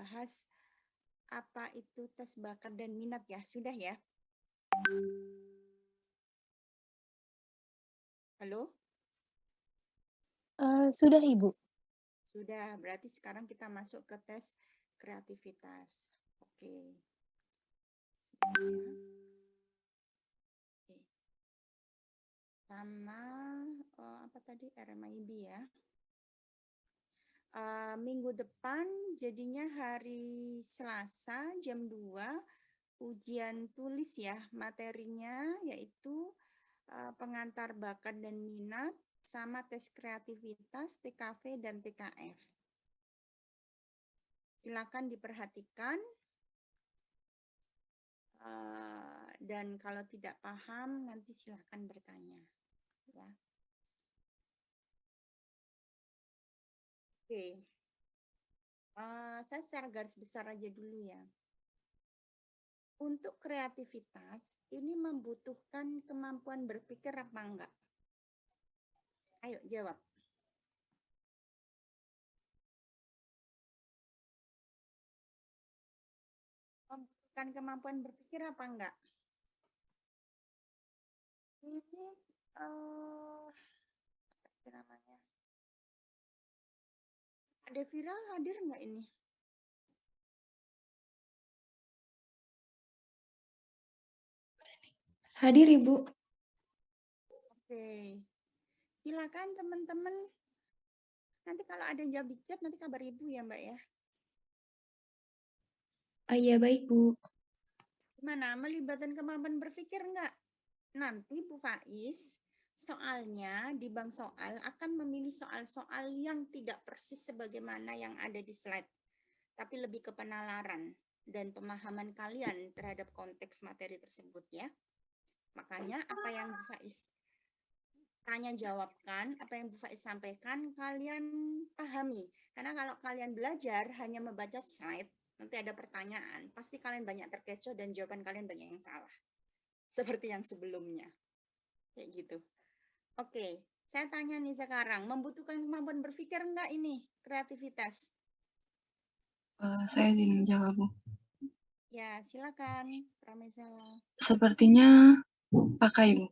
membahas apa itu tes bakat dan minat ya. Sudah ya? Halo? Sudah Ibu. Sudah, berarti sekarang kita masuk ke tes kreativitas. Oke. Sebentar ya. Oke. Sama apa tadi? RMIB ya. Minggu depan jadinya hari Selasa jam 2 ujian tulis ya. Materinya yaitu pengantar bakat dan minat sama tes kreativitas, TKV dan TKF. Silakan diperhatikan dan kalau tidak paham nanti silakan bertanya ya. Oke. Saya secara garis besar aja dulu ya. Untuk kreativitas ini membutuhkan kemampuan berpikir apa enggak? Ayo jawab. Membutuhkan kemampuan berpikir apa enggak? Ini apa namanya? Ada viral hadir enggak ini? Hadir Ibu. Oke. Silakan teman-teman. Nanti kalau ada yang jawab di chat nanti kabar Ibu ya, Mbak ya. Iya baik Bu. Gimana? Melibatkan kemampuan berpikir enggak? Nanti Bu Faiz soalnya di bank soal akan memilih soal-soal yang tidak persis sebagaimana yang ada di slide, tapi lebih ke penalaran dan pemahaman kalian terhadap konteks materi tersebut ya. Makanya apa yang Bu Faiz tanya jawabkan, apa yang Bu Faiz sampaikan kalian pahami. Karena kalau kalian belajar hanya membaca slide, nanti ada pertanyaan, pasti kalian banyak terkecoh dan jawaban kalian banyak yang salah. Seperti yang sebelumnya. Kayak gitu. Oke, saya tanya nih sekarang, membutuhkan kemampuan berpikir enggak ini kreativitas? Saya izin menjawab, Bu. Ya, silakan, Pramesela. Sepertinya pakai, Bu.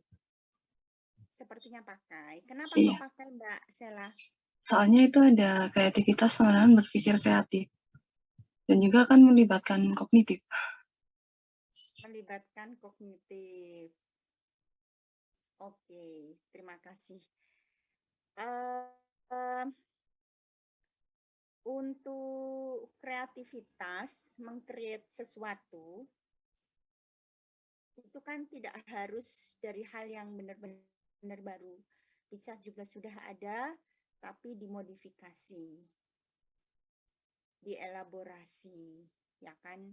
Sepertinya pakai. Kenapa Iya. kok pakai, Mbak Sela? Soalnya itu ada kreativitas pengenalan berpikir kreatif. Dan juga akan melibatkan kognitif. Melibatkan kognitif. Oke, terima kasih. Untuk kreativitas, meng-create sesuatu, itu kan tidak harus dari hal yang benar-benar baru. Bisa juga sudah ada, tapi dimodifikasi, dielaborasi, ya kan?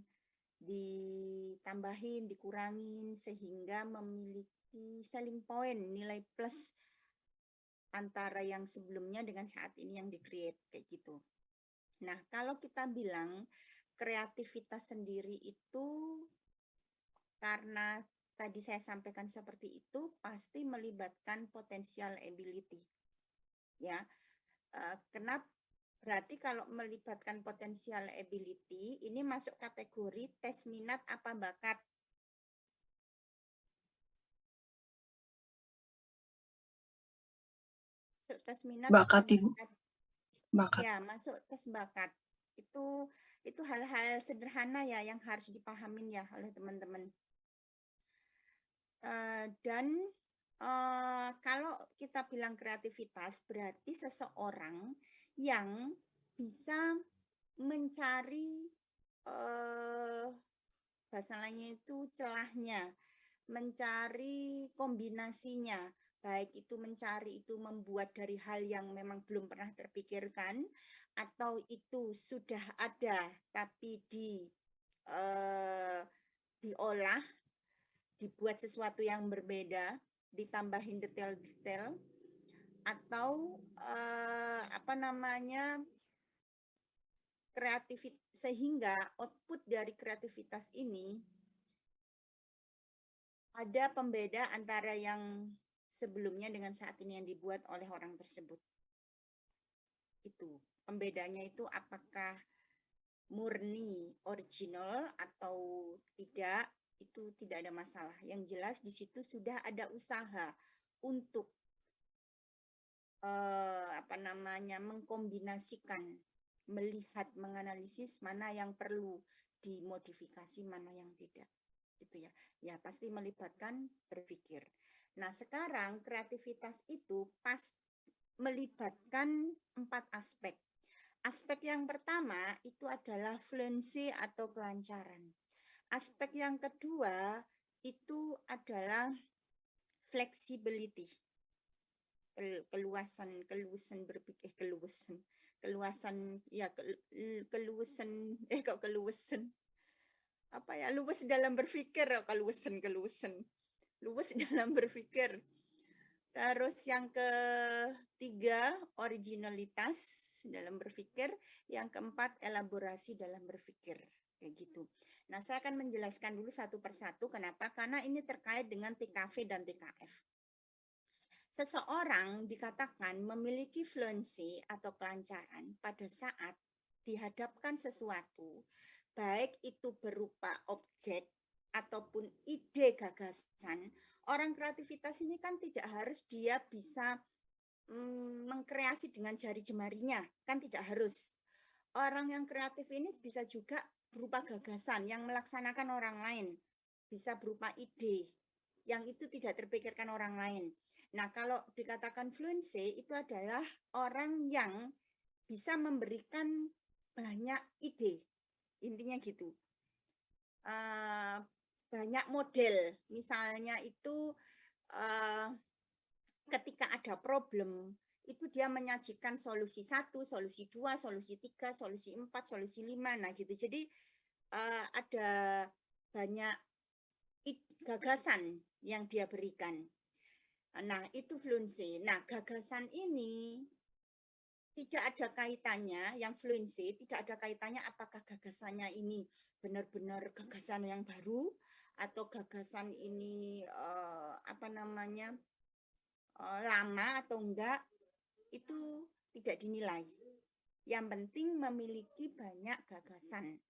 Ditambahin, dikurangin, sehingga memiliki selling point, nilai plus antara yang sebelumnya dengan saat ini yang di-create, kayak gitu. Nah, kalau kita bilang kreativitas sendiri itu karena tadi saya sampaikan seperti itu, pasti melibatkan potensial ability. Ya, kenapa? Berarti kalau melibatkan potensial ability, ini masuk kategori tes minat apa bakat? Masuk tes minat Bakat, apa Ibu. bakat? Bakat. Ya, masuk tes bakat. Itu hal-hal sederhana ya yang harus dipahamin ya oleh teman-teman. Dan kalau kita bilang kreativitas berarti seseorang yang bisa mencari bahasa lainnya itu celahnya, mencari kombinasinya, baik itu mencari itu membuat dari hal yang memang belum pernah terpikirkan atau itu sudah ada tapi diolah, dibuat sesuatu yang berbeda, ditambahin detail-detail, atau kreativitas, sehingga output dari kreativitas ini ada pembeda antara yang sebelumnya dengan saat ini yang dibuat oleh orang tersebut. Itu pembedanya itu apakah murni original atau tidak, itu tidak ada masalah. Yang jelas di situ sudah ada usaha untuk mengkombinasikan, melihat, menganalisis mana yang perlu dimodifikasi, mana yang tidak, gitu ya. Ya pasti melibatkan berpikir. Nah sekarang kreativitas itu melibatkan 4 aspek. Aspek yang pertama itu adalah fluency atau kelancaran. Aspek yang kedua itu adalah flexibility, keluasan berpikir, keluasan luwes dalam berpikir, luwes dalam berpikir. Terus yang ketiga originalitas dalam berpikir, yang keempat elaborasi dalam berpikir, kayak gitu. Nah saya akan menjelaskan dulu satu persatu. Kenapa? Karena ini terkait dengan TKV dan TKF. Seseorang dikatakan memiliki fluency atau kelancaran pada saat dihadapkan sesuatu, baik itu berupa objek ataupun ide gagasan. Orang kreativitas ini kan tidak harus dia bisa mengkreasi dengan jari jemarinya, kan tidak harus. Orang yang kreatif ini bisa juga berupa gagasan yang melaksanakan orang lain, bisa berupa ide yang itu tidak terpikirkan orang lain. Nah, kalau dikatakan fluency itu adalah orang yang bisa memberikan banyak ide, intinya gitu. Banyak model, misalnya itu ketika ada problem, itu dia menyajikan solusi 1, solusi 2, solusi 3, solusi 4, solusi 5, nah gitu. Jadi ada banyak gagasan yang dia berikan. Nah, itu fluency. Nah, gagasan ini tidak ada kaitannya, yang fluency tidak ada kaitannya apakah gagasannya ini benar-benar gagasan yang baru atau gagasan ini lama atau enggak, itu tidak dinilai. Yang penting memiliki banyak gagasan.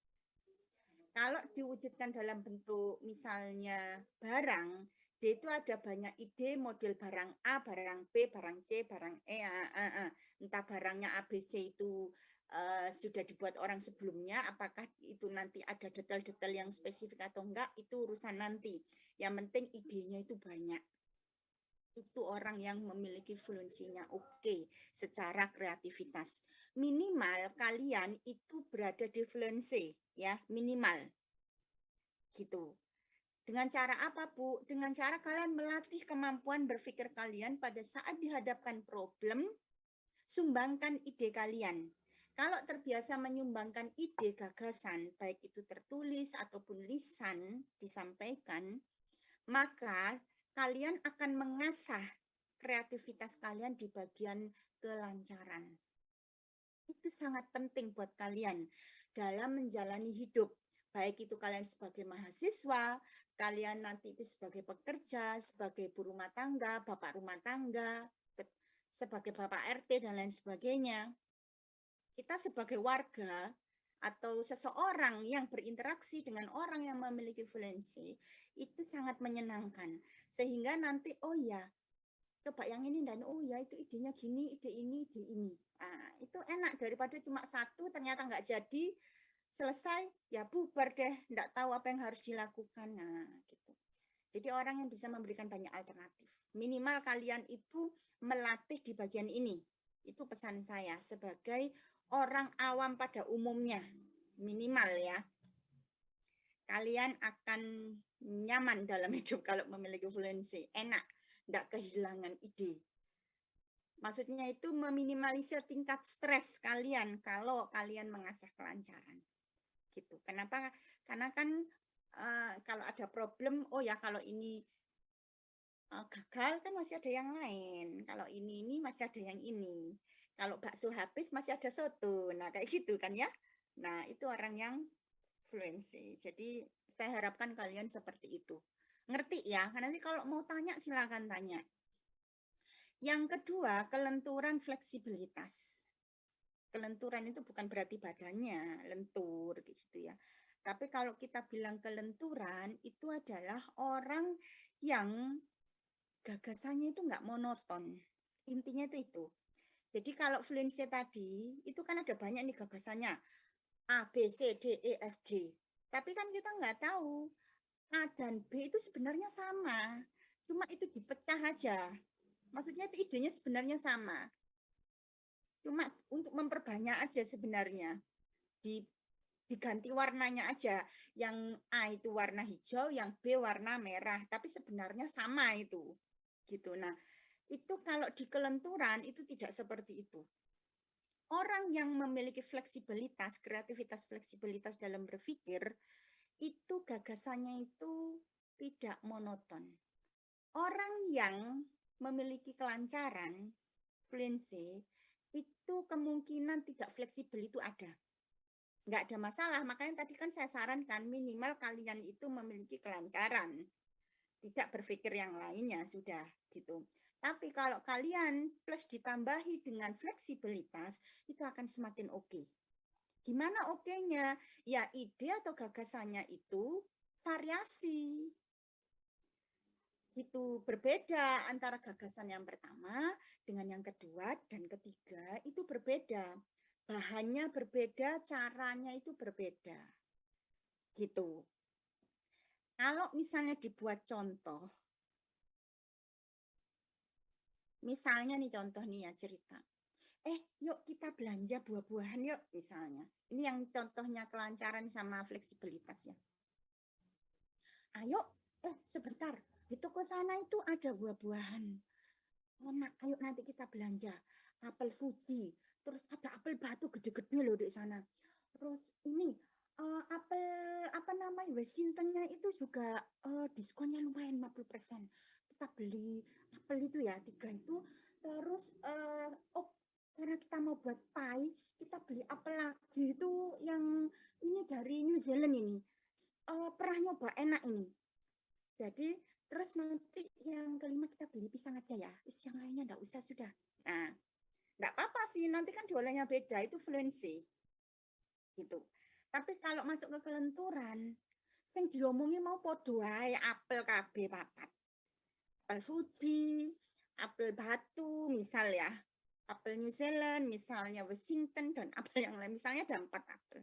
Kalau diwujudkan dalam bentuk misalnya barang, dia itu ada banyak ide model barang A, barang B, barang C, barang E, entah barangnya ABC itu sudah dibuat orang sebelumnya, apakah itu nanti ada detail-detail yang spesifik atau enggak, itu urusan nanti. Yang penting idenya itu banyak. Itu orang yang memiliki fluensinya oke secara kreativitas. Minimal kalian itu berada di fluensi, ya, minimal. Gitu. Dengan cara apa, Bu? Dengan cara kalian melatih kemampuan berpikir kalian pada saat dihadapkan problem, sumbangkan ide kalian. Kalau terbiasa menyumbangkan ide gagasan, baik itu tertulis ataupun lisan disampaikan, maka kalian akan mengasah kreativitas kalian di bagian kelancaran. Itu sangat penting buat kalian dalam menjalani hidup. Baik itu kalian sebagai mahasiswa, kalian nanti itu sebagai pekerja, sebagai ibu rumah tangga, bapak rumah tangga, sebagai bapak RT, dan lain sebagainya. Kita sebagai warga atau seseorang yang berinteraksi dengan orang yang memiliki fluensi, itu sangat menyenangkan. Sehingga nanti, oh ya, coba yang ini, dan oh ya itu idenya gini, ide ini, ide ini. Nah, itu enak daripada cuma satu, ternyata nggak jadi, selesai, ya bubar deh, nggak tahu apa yang harus dilakukan. Nah, gitu. Jadi orang yang bisa memberikan banyak alternatif. Minimal kalian itu melatih di bagian ini. Itu pesan saya sebagai orang awam pada umumnya. Minimal ya. Kalian akan nyaman dalam hidup kalau memiliki fluensi. Enak, nggak kehilangan ide. Maksudnya itu meminimalisir tingkat stres kalian kalau kalian mengasah kelancaran. Gitu. Kenapa? Karena kan kalau ada problem, oh ya kalau ini gagal kan masih ada yang lain. Kalau ini masih ada yang ini. Kalau bakso habis masih ada soto. Nah kayak gitu kan ya. Nah itu orang yang fluensi. Jadi saya harapkan kalian seperti itu. Ngerti ya? Nanti kalau mau tanya silakan tanya. Yang kedua, kelenturan fleksibilitas. kelenturan itu bukan berarti badannya lentur gitu ya. Tapi kalau kita bilang kelenturan itu adalah orang yang gagasannya itu nggak monoton. Intinya itu. Jadi kalau fluency tadi itu kan ada banyak nih gagasannya. A, B, C, D, E, F, G. Tapi kan kita nggak tahu A dan B itu sebenarnya sama. Cuma itu dipecah aja. Maksudnya itu idenya sebenarnya sama. Cuma untuk memperbanyak aja sebenarnya. Diganti warnanya aja. Yang A itu warna hijau, yang B warna merah. Tapi sebenarnya sama itu. Gitu. Nah, itu kalau di kelenturan itu tidak seperti itu. Orang yang memiliki fleksibilitas, kreativitas, fleksibilitas dalam berpikir, itu gagasannya itu tidak monoton. Orang yang memiliki kelancaran, fluency, itu kemungkinan tidak fleksibel itu ada. Nggak ada masalah, makanya tadi kan saya sarankan minimal kalian itu memiliki kelancaran. Tidak berpikir yang lainnya, sudah gitu. Tapi kalau kalian plus ditambahi dengan fleksibilitas, itu akan semakin oke. Gimana oke-nya? Ya ide atau gagasannya itu variasi. Itu berbeda antara gagasan yang pertama dengan yang kedua dan ketiga itu berbeda. Bahannya berbeda, caranya itu berbeda. Gitu. Kalau misalnya dibuat contoh, misalnya nih contoh nih ya cerita. Yuk kita belanja buah-buahan yuk misalnya. Ini yang contohnya kelancaran sama fleksibilitas ya. Ayo, sebentar. Di toko sana itu ada buah-buahan. Enak, ayo nanti kita belanja. Apel Fuji, terus ada apel batu gede-gede loh di sana. Terus ini apel apa namanya Washingtonnya itu juga diskonnya lumayan 50%. Kita beli apel itu ya 3 itu. Terus karena kita mau buat pie, kita beli apel lagi itu yang ini dari New Zealand ini. Pernah nyoba enak ini. Jadi terus nanti yang kelima kita beli pisang aja ya. Terus yang lainnya enggak usah sudah. Nah, enggak apa-apa sih, nanti kan diolahnya beda, itu fluency. Gitu. Tapi kalau masuk ke kelenturan, yang diomongin mau podo ae apel kabeh papat. Apel Fuji, apel batu misal ya. Apel New Zealand, misalnya Washington, dan apel yang lain. Misalnya ada 4 apel.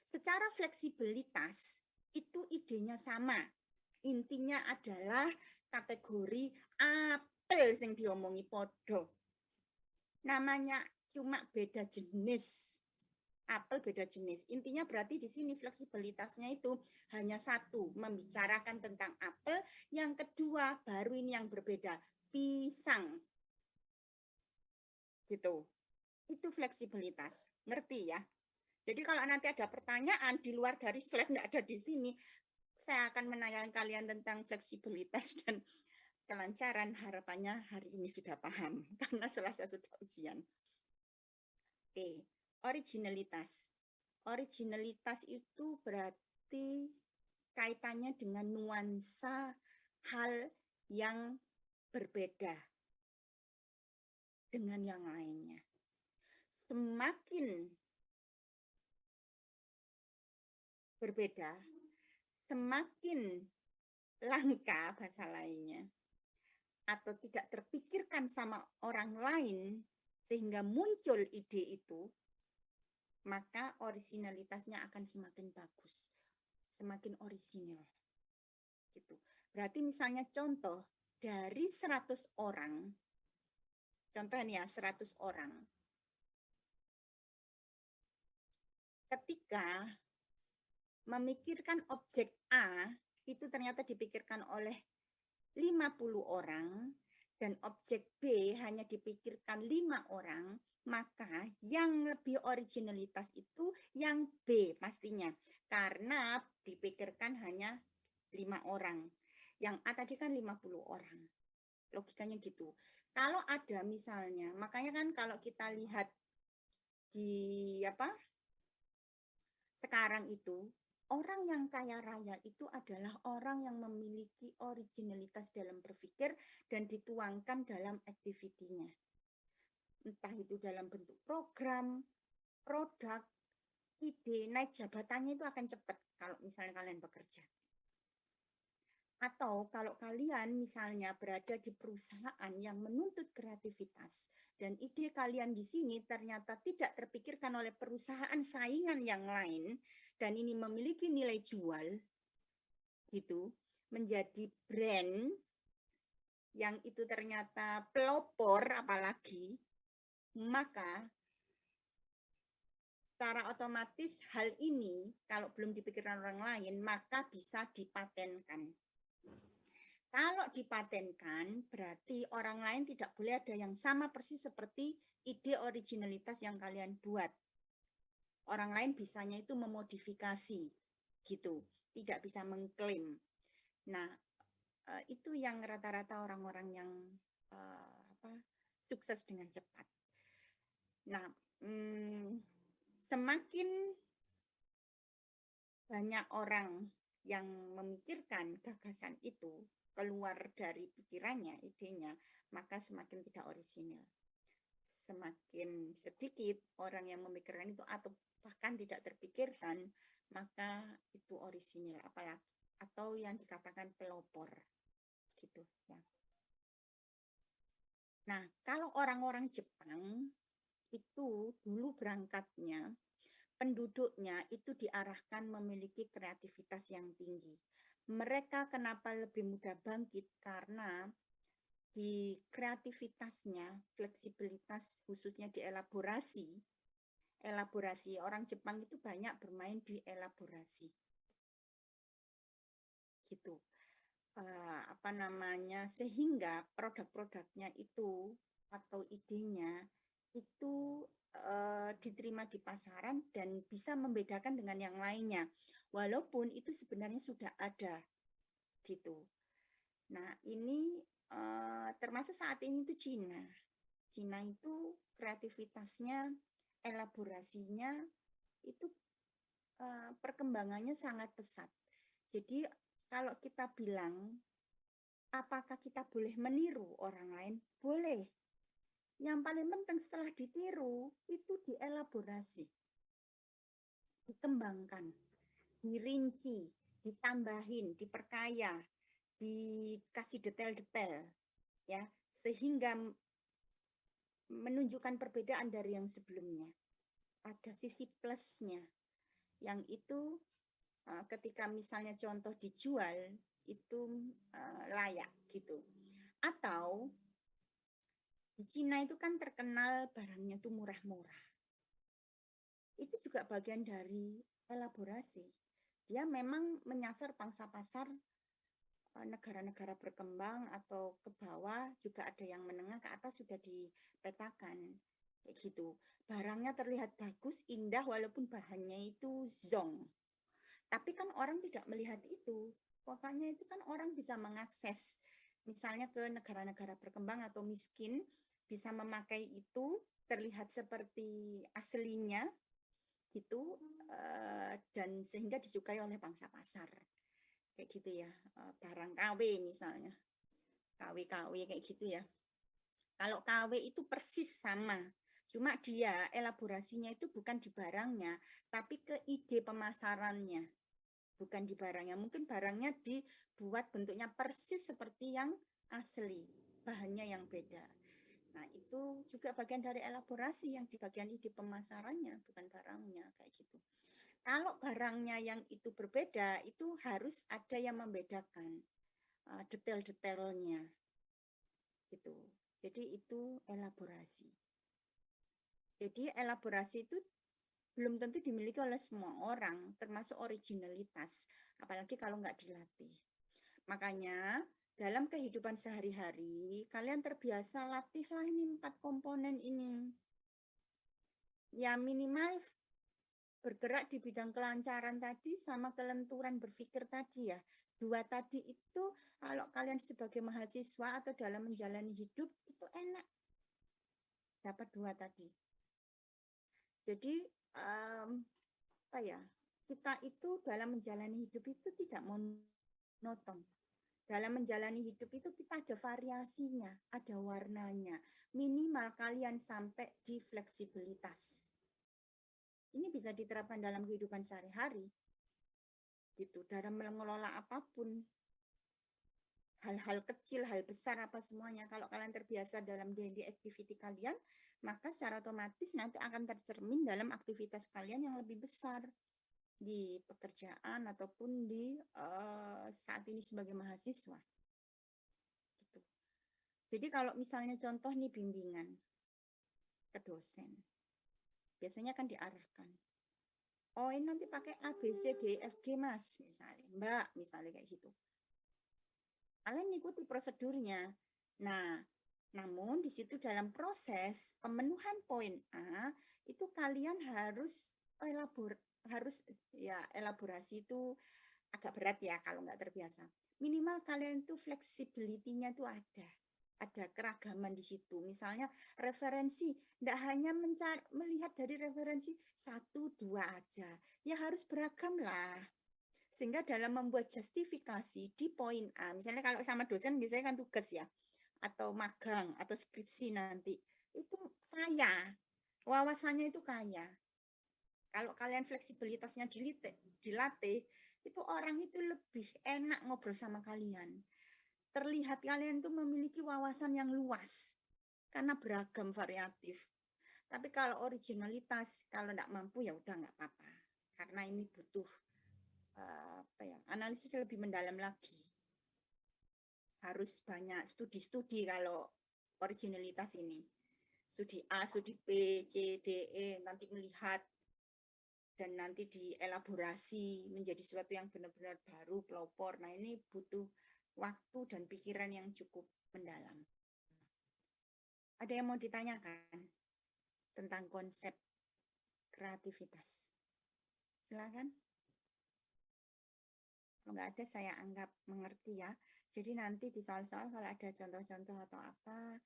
Secara fleksibilitas, itu idenya sama. Intinya adalah kategori apel yang diomongi podo. Namanya cuma beda jenis. Apel beda jenis. Intinya berarti di sini fleksibilitasnya itu hanya satu, membicarakan tentang apel. Yang kedua, baru ini yang berbeda, pisang. Gitu. Itu fleksibilitas. Ngerti ya? Jadi kalau nanti ada pertanyaan di luar dari slide nggak ada di sini, saya akan menanyakan kalian tentang fleksibilitas dan kelancaran. Harapannya hari ini sudah paham karena Selasa sudah ujian. Oke, originalitas. Originalitas itu berarti kaitannya dengan nuansa hal yang berbeda dengan yang lainnya. Semakin berbeda, semakin langka bahasa lainnya, atau tidak terpikirkan sama orang lain sehingga muncul ide itu, maka originalitasnya akan semakin bagus, semakin orisinal. Gitu. Berarti misalnya contoh dari 100 orang, contohnya 100 orang, ketika memikirkan objek A, itu ternyata dipikirkan oleh 50 orang, dan objek B hanya dipikirkan 5 orang, maka yang lebih originalitas itu yang B pastinya. Karena dipikirkan hanya 5 orang. Yang A tadi kan 50 orang. Logikanya gitu. Kalau ada misalnya, makanya kan kalau kita lihat di sekarang itu, orang yang kaya raya itu adalah orang yang memiliki originalitas dalam berpikir dan dituangkan dalam aktivitinya. Entah itu dalam bentuk program, produk, ide, naik jabatannya itu akan cepat kalau misalnya kalian bekerja. Atau kalau kalian misalnya berada di perusahaan yang menuntut kreativitas dan ide kalian di sini ternyata tidak terpikirkan oleh perusahaan saingan yang lain dan ini memiliki nilai jual, gitu, menjadi brand yang itu ternyata pelopor apalagi, maka secara otomatis hal ini kalau belum dipikirkan orang lain maka bisa dipatenkan. Kalau dipatenkan, berarti orang lain tidak boleh ada yang sama persis seperti ide originalitas yang kalian buat. Orang lain bisanya itu memodifikasi, gitu. Tidak bisa mengklaim. Nah, itu yang rata-rata orang-orang yang sukses dengan cepat. Nah, semakin banyak orang yang memikirkan gagasan itu, keluar dari pikirannya, idenya, maka semakin tidak orisinal. Semakin sedikit orang yang memikirkan itu atau bahkan tidak terpikirkan, maka itu orisinal, apalagi atau yang dikatakan pelopor, gitu ya. Nah, kalau orang-orang Jepang itu dulu berangkatnya, penduduknya itu diarahkan memiliki kreativitas yang tinggi. Mereka kenapa lebih mudah bangkit? Karena di kreativitasnya, fleksibilitas khususnya di elaborasi orang Jepang itu banyak bermain di elaborasi. Gitu. Sehingga produk-produknya itu atau idenya itu diterima di pasaran dan bisa membedakan dengan yang lainnya, walaupun itu sebenarnya sudah ada, gitu. Nah, ini termasuk saat ini itu Cina. Cina itu kreativitasnya, elaborasinya itu perkembangannya sangat pesat. Jadi kalau kita bilang, apakah kita boleh meniru orang lain? Boleh. Yang paling penting setelah ditiru, itu dielaborasi, dikembangkan, dirinci, ditambahin, diperkaya, dikasih detail-detail, ya, sehingga menunjukkan perbedaan dari yang sebelumnya. Ada sisi plusnya, yang itu ketika misalnya contoh dijual, itu layak, gitu. Atau di Cina itu kan terkenal barangnya itu murah-murah. Itu juga bagian dari elaborasi. Dia memang menyasar pangsa pasar negara-negara berkembang atau ke bawah, juga ada yang menengah ke atas sudah dipetakan. Kayak gitu. Barangnya terlihat bagus, indah, walaupun bahannya itu zong. Tapi kan orang tidak melihat itu. Pokoknya itu kan orang bisa mengakses. Misalnya ke negara-negara berkembang atau miskin, bisa memakai itu, terlihat seperti aslinya, gitu, dan sehingga disukai oleh pangsa pasar. Kayak gitu ya, barang KW misalnya. KW kayak gitu ya. Kalau KW itu persis sama. Cuma dia elaborasinya itu bukan di barangnya, tapi ke ide pemasarannya. Bukan di barangnya. Mungkin barangnya dibuat bentuknya persis seperti yang asli. Bahannya yang beda. Nah, itu juga bagian dari elaborasi yang di bagian ide pemasarannya, bukan barangnya, kayak gitu. Kalau barangnya yang itu berbeda, itu harus ada yang membedakan detail-detailnya, gitu. Jadi itu elaborasi. Jadi elaborasi itu belum tentu dimiliki oleh semua orang, termasuk originalitas, apalagi kalau nggak dilatih. Makanya dalam kehidupan sehari-hari, kalian terbiasa latihlah ini 4 komponen ini. Ya minimal bergerak di bidang kelancaran tadi sama kelenturan berpikir tadi ya. 2 tadi itu kalau kalian sebagai mahasiswa atau dalam menjalani hidup itu enak. Dapat 2 tadi. Jadi kita itu dalam menjalani hidup itu tidak monoton. Dalam menjalani hidup itu kita ada variasinya, ada warnanya. Minimal kalian sampai di fleksibilitas. ini bisa diterapkan dalam kehidupan sehari-hari. Gitu, dalam mengelola apapun. Hal-hal kecil, hal besar, apa semuanya. Kalau kalian terbiasa dalam daily activity kalian, maka secara otomatis nanti akan tercermin dalam aktivitas kalian yang lebih besar di pekerjaan ataupun di saat ini sebagai mahasiswa. Gitu. Jadi kalau misalnya contoh nih bimbingan ke dosen, biasanya kan diarahkan. Oh ini nanti pakai A, B, C, D, F, G mas, misalnya. Mbak, misalnya kayak gitu. Kalian ikuti prosedurnya. Nah, namun di situ dalam proses pemenuhan poin A, itu kalian harus elaborasi itu agak berat ya kalau nggak terbiasa. Minimal kalian itu flexibility-nya itu ada keragaman di situ. Misalnya referensi, tidak hanya melihat dari referensi 1, 2 aja. Ya harus beragam lah. Sehingga dalam membuat justifikasi di poin A, misalnya kalau sama dosen biasanya kan tugas ya, atau magang, atau skripsi nanti, itu kaya. Wawasannya itu kaya. Kalau kalian fleksibilitasnya dilatih, itu orang itu lebih enak ngobrol sama kalian. Terlihat kalian itu memiliki wawasan yang luas karena beragam variatif. Tapi kalau originalitas, kalau tidak mampu ya udah nggak apa-apa. Karena ini butuh analisis lebih mendalam lagi. Harus banyak studi-studi kalau originalitas ini. Studi A, studi B, C, D, E, nanti melihat dan nanti dielaborasi menjadi sesuatu yang benar-benar baru, pelopor. Nah ini butuh waktu dan pikiran yang cukup mendalam. Ada yang mau ditanyakan tentang konsep kreativitas? Silakan. Kalau nggak ada saya anggap mengerti ya. Jadi nanti di soal-soal kalau ada contoh-contoh atau apa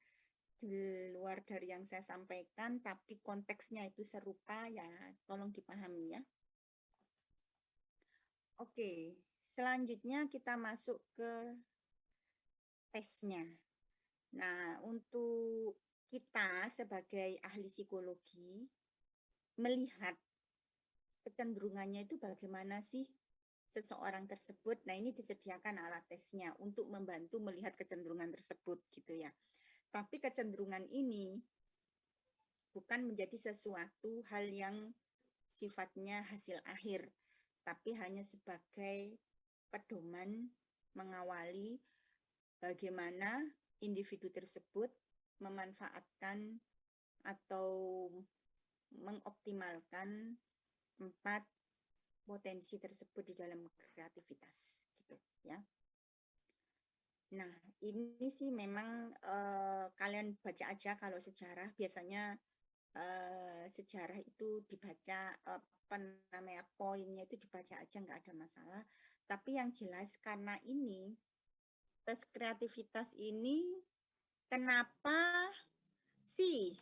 di luar dari yang saya sampaikan, tapi konteksnya itu serupa, ya tolong dipahami ya. Oke, selanjutnya kita masuk ke tesnya. Nah, untuk kita sebagai ahli psikologi, melihat kecenderungannya itu bagaimana sih seseorang tersebut. Nah, ini disediakan alat tesnya untuk membantu melihat kecenderungan tersebut gitu ya. Tapi kecenderungan ini bukan menjadi sesuatu hal yang sifatnya hasil akhir, tapi hanya sebagai pedoman mengawali bagaimana individu tersebut memanfaatkan atau mengoptimalkan 4 potensi tersebut di dalam kreativitas gitu ya. Nah, ini sih memang kalian baca aja kalau sejarah biasanya sejarah itu dibaca poinnya itu dibaca aja nggak ada masalah. Tapi yang jelas karena ini tes kreativitas ini kenapa sih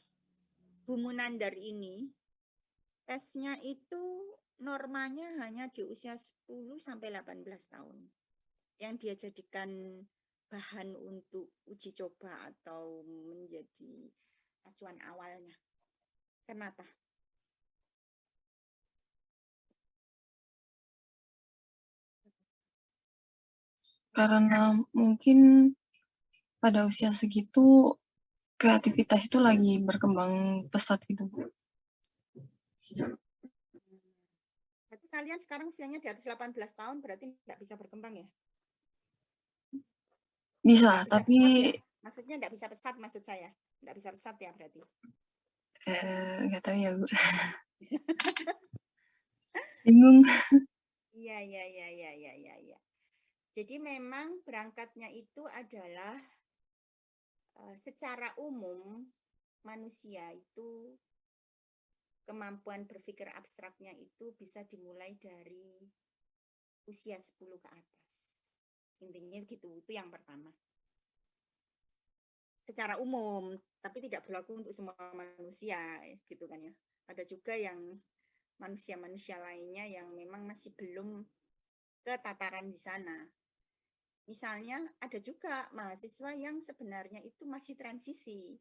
Bu Munandar ini tesnya itu normanya hanya di usia 10 sampai 18 tahun. Yang dia jadikan bahan untuk uji coba atau menjadi acuan awalnya. Kenapa? Karena mungkin pada usia segitu kreativitas itu lagi berkembang pesat gitu. Berarti kalian sekarang usianya di atas 18 tahun berarti tidak bisa berkembang ya? Bisa, Nggak tapi pesat ya? Maksudnya tidak bisa pesat maksud saya. Tidak bisa pesat ya berarti. nggak tahu ya, Bu. Bingung. Iya. Jadi memang berangkatnya itu adalah secara umum manusia itu kemampuan berpikir abstraknya itu bisa dimulai dari usia 10 ke atas. Intinya gitu, itu yang pertama. Secara umum, tapi tidak berlaku untuk semua manusia, gitu kan ya. Ada juga yang manusia-manusia lainnya yang memang masih belum ke tataran di sana. Misalnya ada juga mahasiswa yang sebenarnya itu masih transisi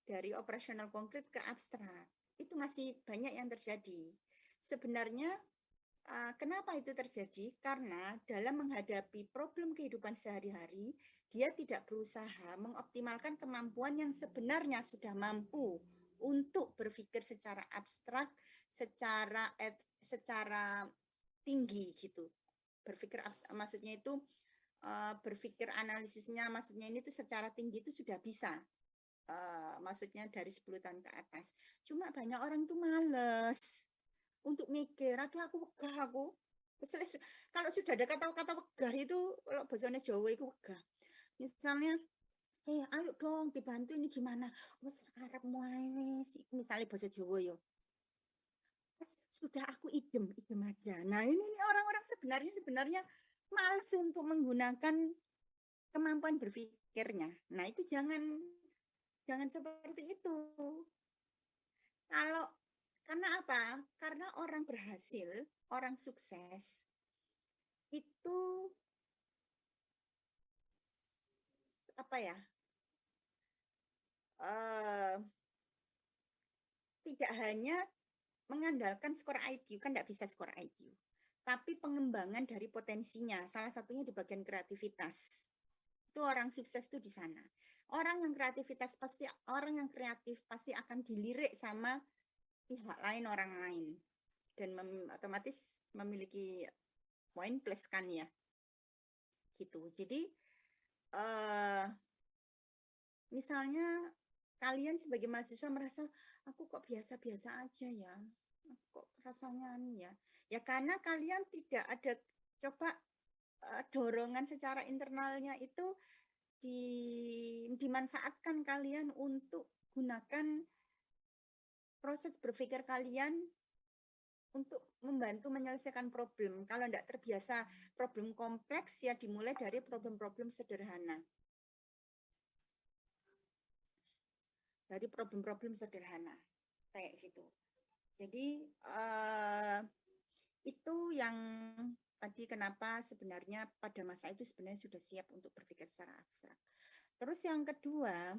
dari operasional konkret ke abstrak. Itu masih banyak yang terjadi. sebenarnya kenapa itu terjadi? Karena dalam menghadapi problem kehidupan sehari-hari, dia tidak berusaha mengoptimalkan kemampuan yang sebenarnya sudah mampu untuk berpikir secara abstrak, secara tinggi gitu. Berpikir maksudnya itu berpikir analisisnya, maksudnya ini tuh secara tinggi itu sudah bisa. Maksudnya dari 10 tahun ke atas. Cuma banyak orang tuh males untuk mikir, aduh aku wegah aku. Kalau sudah ada kata-kata wegah itu, kalau bahasa Jawa itu wegah. Misalnya, ayo dong dibantu ini gimana? Wes karepmu ae wis, misalnya bahasa Jawa yo. Sudah aku idem aja. Nah, ini orang-orang sebenarnya malas untuk menggunakan kemampuan berpikirnya. Nah, itu jangan seperti itu. Karena apa? Karena orang berhasil, orang sukses itu apa ya? Tidak hanya mengandalkan skor IQ, kan tidak bisa skor IQ, tapi pengembangan dari potensinya, salah satunya di bagian kreativitas. Itu orang sukses itu di sana. Orang yang kreatif pasti akan dilirik sama pihak lain, orang lain, dan otomatis memiliki poin plus kan ya, gitu. Jadi misalnya kalian sebagai mahasiswa merasa aku kok biasa-biasa aja ya, kok rasanya ya karena kalian tidak ada coba dorongan secara internalnya itu dimanfaatkan kalian untuk gunakan proses berpikir kalian untuk membantu menyelesaikan problem. Kalau tidak terbiasa problem kompleks, ya dimulai dari problem-problem sederhana. Dari problem-problem sederhana, kayak gitu. Jadi itu yang tadi kenapa sebenarnya pada masa itu sebenarnya sudah siap untuk berpikir secara abstrak. Terus yang kedua,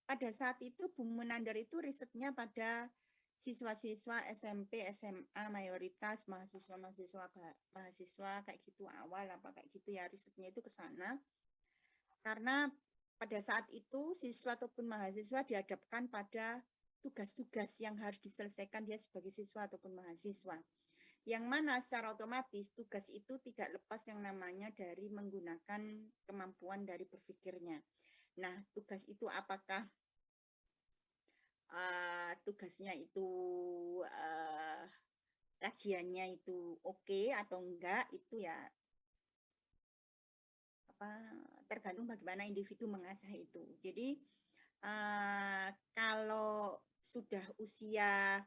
pada saat itu Bung Menandar itu risetnya pada siswa-siswa SMP, SMA, mayoritas mahasiswa kayak gitu awal apa kayak gitu ya, risetnya itu ke sana. Karena pada saat itu siswa ataupun mahasiswa dihadapkan pada tugas-tugas yang harus diselesaikan dia sebagai siswa ataupun mahasiswa. Yang mana secara otomatis tugas itu tidak lepas yang namanya dari menggunakan kemampuan dari berpikirnya. Nah, tugas itu apakah tugasnya itu kajiannya itu oke atau enggak, itu ya tergantung bagaimana individu mengasah itu. Jadi kalau sudah usia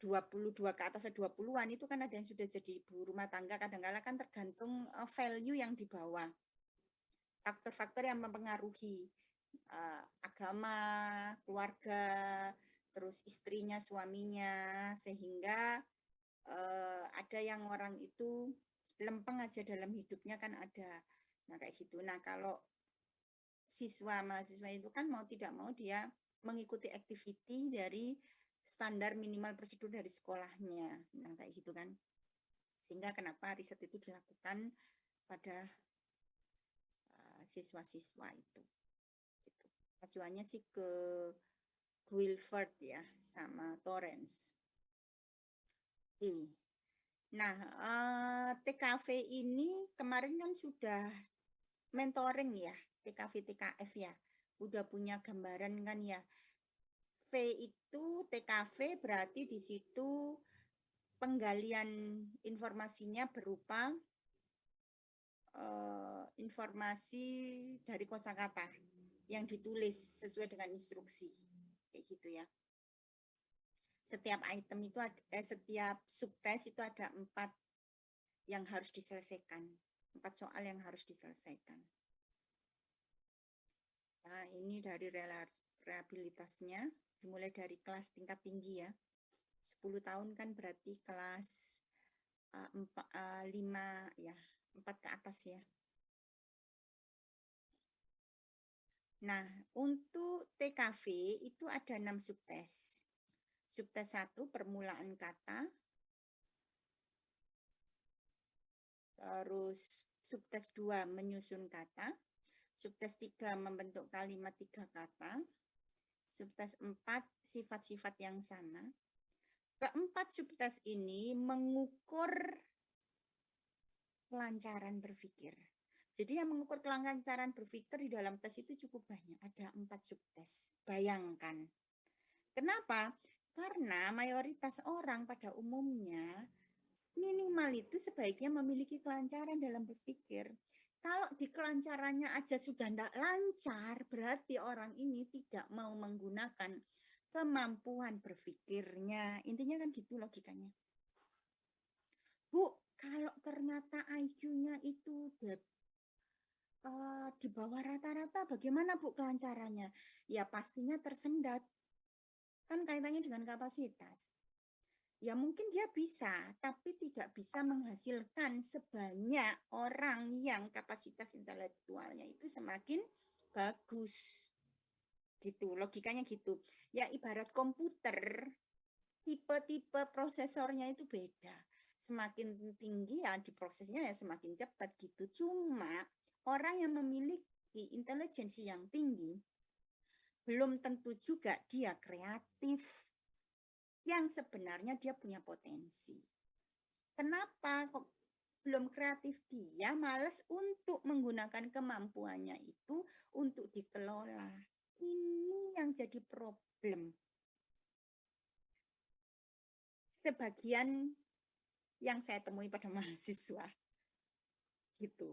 22 ke atas 20-an itu kan ada yang sudah jadi ibu rumah tangga, kadang-kadang kan tergantung value yang dibawa. Faktor-faktor yang mempengaruhi agama, keluarga, terus istrinya, suaminya, sehingga ada yang orang itu lempeng aja dalam hidupnya kan ada. Nah kayak gitu. Nah kalau mahasiswa itu kan mau tidak mau dia mengikuti activity dari standar minimal prosedur dari sekolahnya. Nah kayak gitu kan. Sehingga kenapa riset itu dilakukan pada siswa-siswa itu. Gitu. Tujuannya sih ke Guilford ya sama Torrance. Nah, TKV ini kemarin kan sudah mentoring ya, TKV TKF ya, udah punya gambaran kan ya. V itu TKV berarti di situ penggalian informasinya berupa informasi dari kosakata yang ditulis sesuai dengan instruksi, kayak gitu ya. Setiap item itu setiap subtes itu ada 4 yang harus diselesaikan, 4 soal yang harus diselesaikan. Nah, ini dari rehabilitasnya dimulai dari kelas tingkat tinggi ya. 10 tahun kan berarti kelas 5 ya, 4 ke atas ya. Nah, untuk TKV itu ada 6 subtes. Subtes 1 permulaan kata. Terus subtes 2 menyusun kata. Subtes 3 membentuk kalimat 3 kata. Subtes 4 sifat-sifat yang sama. Keempat subtes ini mengukur kelancaran berpikir. Jadi yang mengukur kelancaran berpikir di dalam tes itu cukup banyak. Ada 4 subtes. Bayangkan. Kenapa? Karena mayoritas orang pada umumnya minimal itu sebaiknya memiliki kelancaran dalam berpikir. Kalau di kelancarannya aja sudah tidak lancar, berarti orang ini tidak mau menggunakan kemampuan berpikirnya. Intinya kan gitu logikanya. Bu, kalau ternyata IQ-nya itu di bawah rata-rata, bagaimana Bu kelancarannya? Ya pastinya tersendat. Kan kaitannya dengan kapasitas. Ya mungkin dia bisa, tapi tidak bisa menghasilkan sebanyak orang yang kapasitas intelektualnya itu semakin bagus. Gitu, logikanya gitu. Ya ibarat komputer, tipe-tipe prosesornya itu beda. Semakin tinggi ya diprosesnya ya semakin cepat gitu. Cuma orang yang memiliki intelijensi yang tinggi belum tentu juga dia kreatif, yang sebenarnya dia punya potensi. Kenapa kok belum kreatif? Dia malas untuk menggunakan kemampuannya itu untuk dikelola. Ini yang jadi problem. Sebagian yang saya temui pada mahasiswa gitu,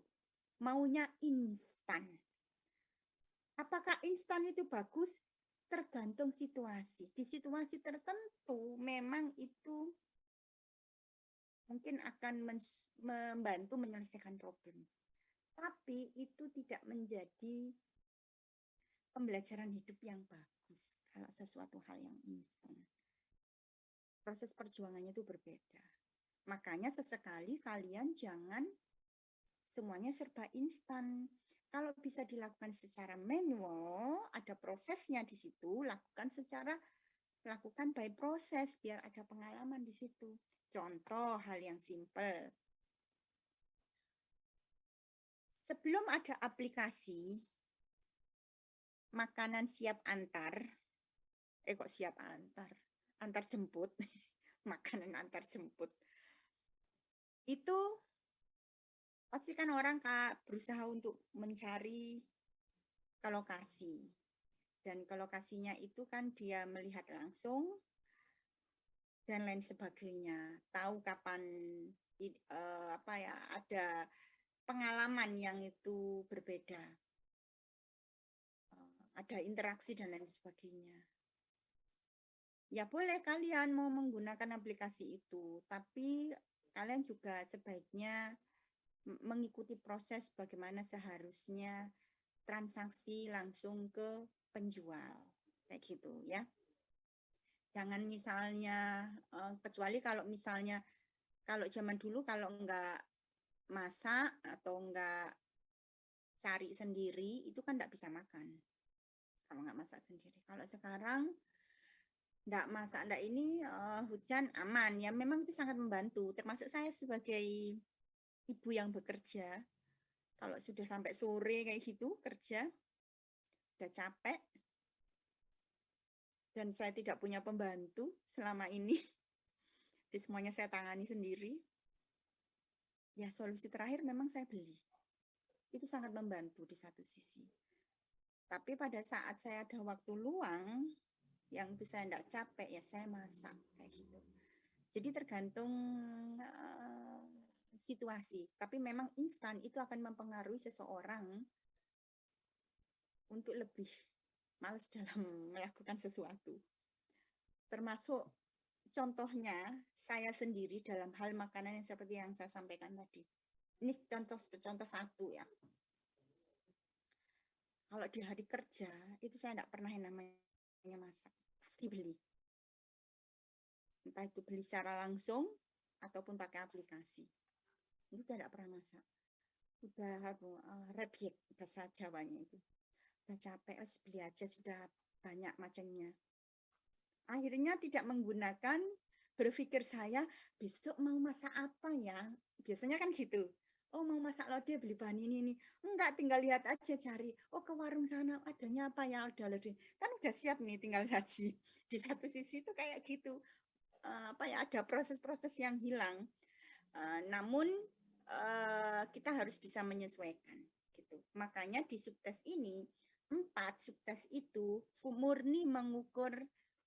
maunya instan. Apakah instan itu bagus? Tergantung situasi. Di situasi tertentu memang itu mungkin akan membantu menyelesaikan problem. Tapi itu tidak menjadi pembelajaran hidup yang bagus kalau sesuatu hal yang instan. Proses perjuangannya itu berbeda. Makanya sesekali kalian jangan semuanya serba instan. Kalau bisa dilakukan secara manual, ada prosesnya di situ, lakukan by proses biar ada pengalaman di situ. Contoh hal yang simpel. Sebelum ada aplikasi makanan siap antar, antar jemput, makanan antar jemput. Itu pasti kan orang berusaha untuk mencari ke lokasi. Dan ke lokasinya itu kan dia melihat langsung dan lain sebagainya. Tahu kapan ada pengalaman yang itu berbeda. Ada interaksi dan lain sebagainya. Ya boleh kalian mau menggunakan aplikasi itu, tapi kalian juga sebaiknya mengikuti proses bagaimana seharusnya transaksi langsung ke penjual, kayak gitu ya. Jangan misalnya, kecuali kalau misalnya, kalau zaman dulu kalau enggak masak atau enggak cari sendiri, itu kan enggak bisa makan. Kalau enggak masak sendiri. Kalau sekarang enggak masak, enggak ini hujan aman ya, memang itu sangat membantu. Termasuk saya sebagai ibu yang bekerja, kalau sudah sampai sore kayak gitu kerja, udah capek, dan saya tidak punya pembantu selama ini, jadi semuanya saya tangani sendiri, ya solusi terakhir memang saya beli. Itu sangat membantu di satu sisi. Tapi pada saat saya ada waktu luang, yang itu saya tidak capek, ya saya masak kayak gitu. Jadi tergantung situasi. Tapi memang instan itu akan mempengaruhi seseorang untuk lebih malas dalam melakukan sesuatu. Termasuk contohnya saya sendiri dalam hal makanan yang seperti yang saya sampaikan tadi. Ini contoh satu ya. Kalau di hari kerja itu saya tidak pernah yang namanya masak, pasti beli. Entah itu beli secara langsung ataupun pakai aplikasi. Itu tidak pernah masak. Udah rebyek bahasa Jawanya itu. Udah capek, beli aja sudah banyak macamnya. Akhirnya tidak menggunakan berpikir saya besok mau masak apa ya. Biasanya kan gitu. Oh mau masak lodeh beli bahan ini. Enggak, tinggal lihat aja cari. Oh ke warung sana adanya apa ya, ada lodeh. Kan udah siap nih tinggal saji. Di satu sisi itu kayak gitu. Apa ya, ada proses-proses yang hilang. Namun kita harus bisa menyesuaikan gitu. Makanya di subtes ini 4 subtes itu murni mengukur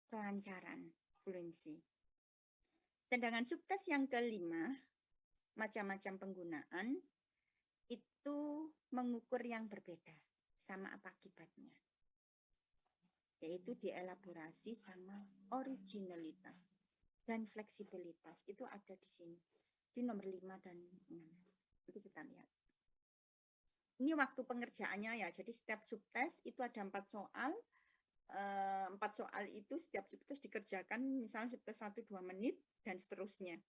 kelancaran fluensi. Sedangkan subtes yang kelima, macam-macam penggunaan, itu mengukur yang berbeda sama apa akibatnya. Yaitu dielaborasi sama originalitas dan fleksibilitas. Itu ada di sini. Di nomor 5 dan 6. Nanti kita lihat. Ini waktu pengerjaannya ya. Jadi setiap subtes itu ada 4 soal. 4 soal itu setiap subtes dikerjakan misalnya subtes 1-2 menit dan seterusnya.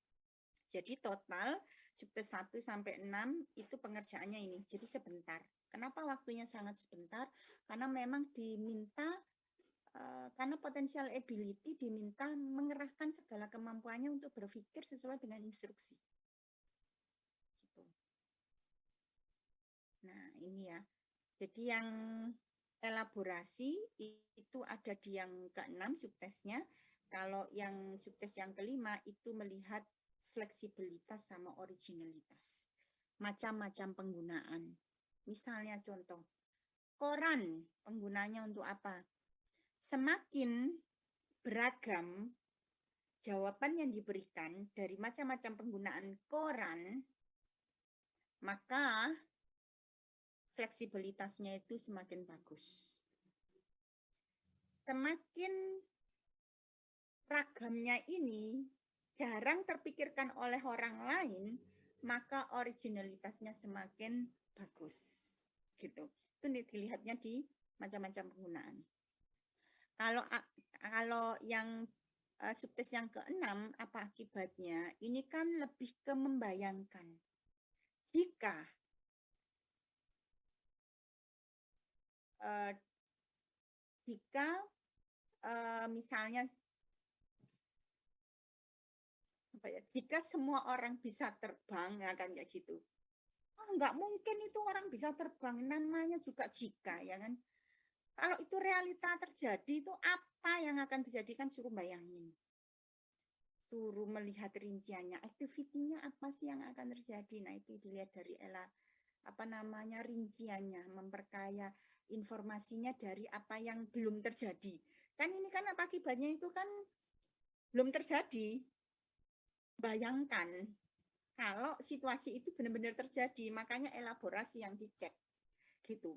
Jadi total subtes 1 sampai 6 itu pengerjaannya ini. Jadi sebentar. Kenapa waktunya sangat sebentar? Karena memang diminta karena potensial ability diminta mengerahkan segala kemampuannya untuk berpikir sesuai dengan instruksi. Gitu. Nah, ini ya. Jadi yang elaborasi itu ada di yang ke-6 subtesnya. Kalau yang subtes yang kelima itu melihat fleksibilitas sama originalitas. Macam-macam penggunaan. Misalnya contoh, koran penggunanya untuk apa? Semakin beragam jawaban yang diberikan dari macam-macam penggunaan koran, maka fleksibilitasnya itu semakin bagus. Semakin ragamnya ini jarang terpikirkan oleh orang lain, maka originalitasnya semakin bagus. Gitu. Itu dilihatnya di macam-macam penggunaan. Kalau yang subtes yang ke-6, apa akibatnya? Ini kan lebih ke membayangkan. Jika misalnya apa ya, jika semua orang bisa terbang, ya kan kayak gitu. Enggak mungkin itu orang bisa terbang, namanya juga jika, ya kan. Kalau itu realita terjadi, itu apa yang akan dijadikan suruh bayangin. Suruh melihat rinciannya, aktivitinya apa sih yang akan terjadi. Nah, itu dilihat dari rinciannya, memperkaya informasinya dari apa yang belum terjadi. Kan ini kan apa akibatnya itu kan belum terjadi. Bayangkan kalau situasi itu benar-benar terjadi, makanya elaborasi yang dicek. Gitu.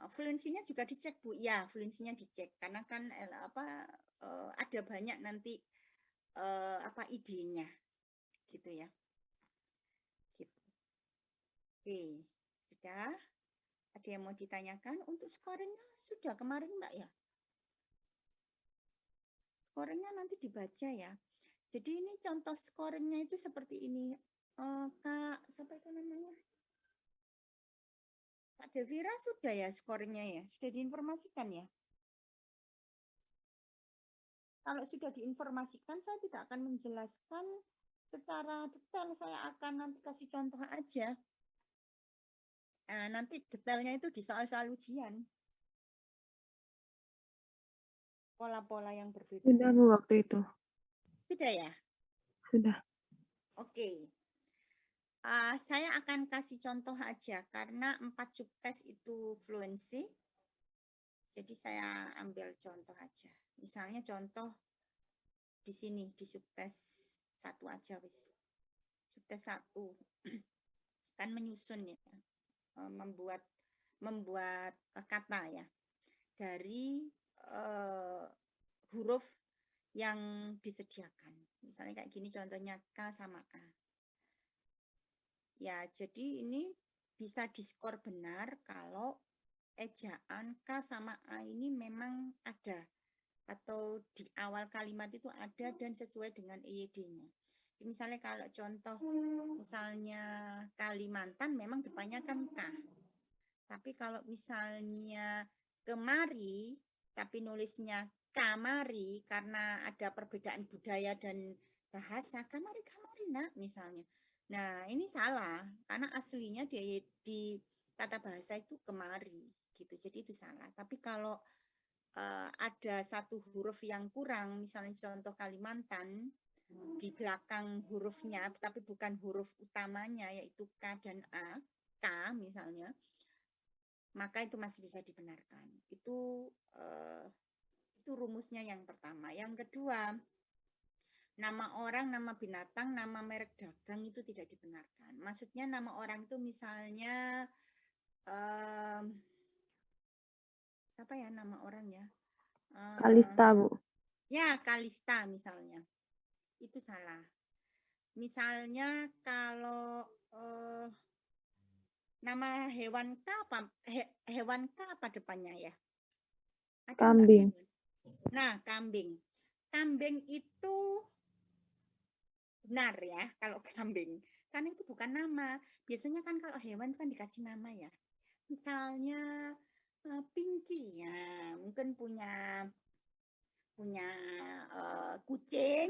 Fluensinya juga dicek, Bu. Ya, fluensinya dicek karena kan ada banyak nanti idenya. Gitu ya. Gitu. Oke, sudah. Ada yang mau ditanyakan? Untuk scoringnya sudah kemarin, Mbak ya? Scoringnya nanti dibaca ya. Jadi ini contoh scoringnya itu seperti ini. Kak, siapa itu namanya? Kak Devira sudah ya scoringnya ya? Sudah diinformasikan ya? Kalau sudah diinformasikan, saya tidak akan menjelaskan secara detail. Saya akan nanti kasih contoh aja. Nanti detailnya itu di soal-soal ujian. Pola-pola yang berbeda. Sudah, Bu, waktu itu. Sudah ya? Sudah. Oke. Saya akan kasih contoh aja karena 4 subtes itu fluensi. Jadi saya ambil contoh aja. Misalnya contoh di sini di subtes 1 aja wis. Subtes 1 kan menyusun ya. Membuat kata ya. Dari huruf yang disediakan. Misalnya kayak gini contohnya K sama A. Ya, jadi ini bisa diskor benar kalau ejaan K sama A ini memang ada atau di awal kalimat itu ada dan sesuai dengan EYD-nya. Misalnya kalau contoh misalnya Kalimantan memang depannya kan K. Tapi kalau misalnya kemari tapi nulisnya kamari karena ada perbedaan budaya dan bahasa, kamari nak misalnya. Nah, ini salah karena aslinya di tata bahasa itu kemari gitu. Jadi itu salah. Tapi kalau ada satu huruf yang kurang, misalnya contoh Kalimantan, di belakang hurufnya, tapi bukan huruf utamanya, yaitu K dan A, K misalnya, maka itu masih bisa dibenarkan. Itu rumusnya yang pertama. Yang kedua, nama orang, nama binatang, nama merek dagang itu tidak dibenarkan. Maksudnya nama orang itu misalnya siapa ya nama orang ya? Kalista, Bu. Ya, Kalista misalnya. Itu salah. Misalnya kalau nama hewan K apa? Hewan K apa depannya ya? Ada Kambing. enggak? Nah, kambing. Kambing itu benar ya kalau kambing. Karena itu bukan nama. Biasanya kan kalau hewan kan dikasih nama ya. Misalnya Pinky ya, mungkin punya kucing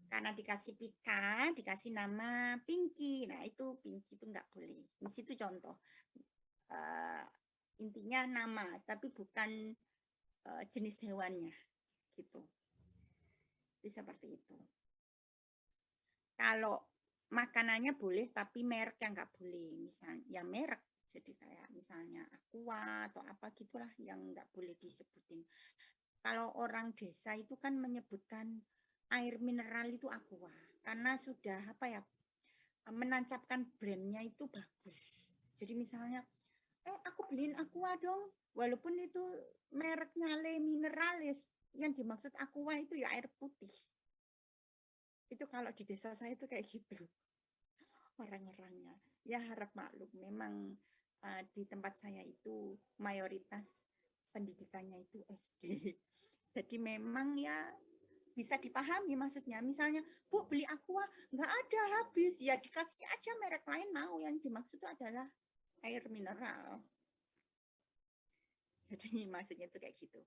karena dikasih pika, dikasih nama Pinky. Nah, itu Pinky itu enggak boleh. Di situ contoh. Intinya nama, tapi bukan jenis hewannya. Gitu. Itu seperti itu. Kalau makanannya boleh, tapi merek yang enggak boleh. Misalnya, ya merek. Jadi kayak misalnya Aqua atau apa gitulah yang enggak boleh disebutin. Kalau orang desa itu kan menyebutkan air mineral itu Aqua karena sudah menancapkan brandnya itu bagus. Jadi misalnya aku beliin Aqua dong, walaupun itu mereknya Le Mineral ya, yang dimaksud Aqua itu ya air putih. Itu kalau di desa saya itu kayak gitu orang-orangnya. Ya harap maklum, memang di tempat saya itu mayoritas pendidikannya itu SD. Jadi memang ya bisa dipahami maksudnya. Misalnya, Bu beli Aqua, nggak ada habis. Ya dikasih aja merek lain mau. Yang dimaksud itu adalah air mineral. Jadi maksudnya itu kayak gitu.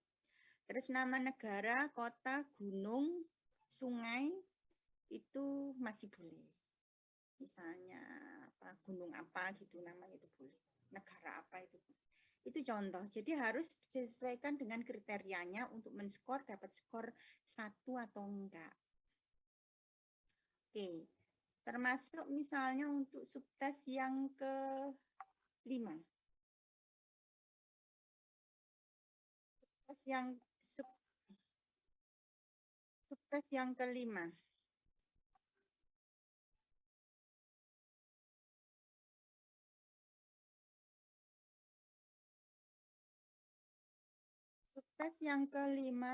Terus nama negara, kota, gunung, sungai, itu masih boleh. Misalnya gunung apa gitu namanya itu boleh. Negara apa itu boleh. Itu contoh. Jadi harus disesuaikan dengan kriterianya untuk men-skor, dapat skor 1 atau enggak. Oke. Termasuk misalnya untuk subtes yang ke-5. Subtes yang ke-5. Subtes yang ke-5